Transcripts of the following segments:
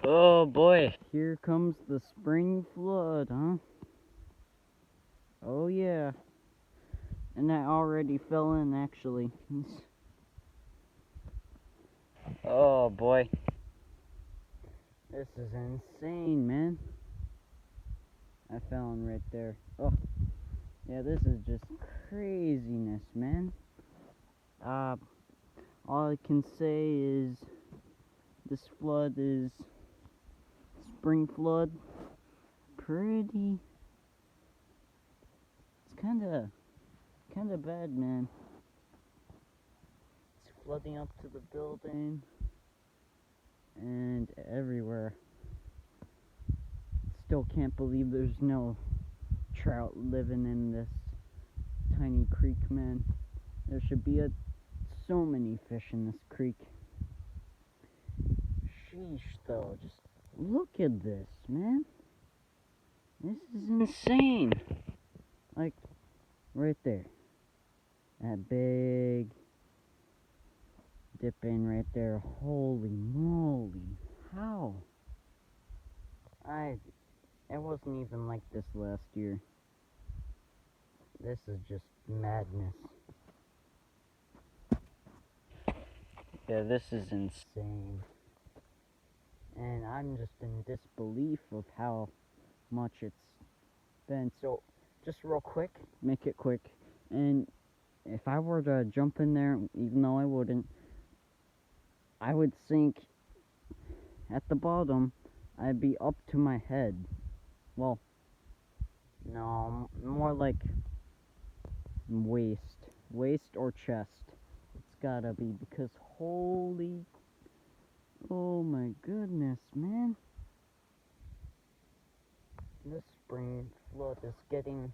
Oh boy, here comes the spring flood, huh? Oh yeah. And I already fell in, actually. Oh boy. This is insane, man. I fell in right there. Oh, yeah, this is just craziness, man. All I can say is this flood is spring flood. Pretty. It's kind of bad, man. It's flooding up to the building and everywhere. Still can't believe there's no trout living in this tiny creek, man. There should be so many fish in this creek. Sheesh, though. Just look at this, man. This is insane. Like, right there. That big dip in right there. Holy moly. How? It wasn't even like this last year. This is just madness. Yeah, this is insane. And I'm just in disbelief of how much it's been. So, just real quick, make it quick. And if I were to jump in there, even though I wouldn't, I would sink at the bottom. I'd be up to my head. Well, no, more like waist or chest. It's gotta be, because holy, oh my goodness, man. This spring flood is getting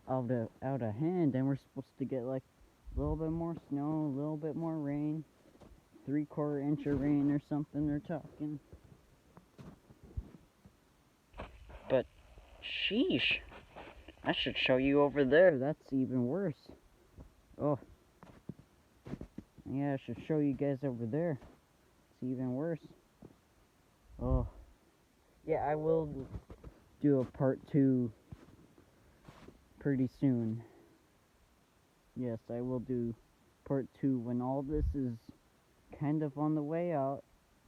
out of hand, and we're supposed to get like a little bit more snow, a little bit more rain, 3/4 inch of rain or something they're talking. But sheesh, I should show you over there. That's even worse. Oh, yeah, I should show you guys over there. It's even worse. Oh, yeah, I will do a part 2 pretty soon. Yes, I will do part 2 when all this is kind of on the way out.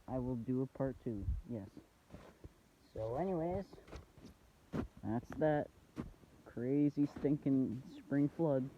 I will do a part 2. Yes. So anyways, that's that crazy stinking spring flood.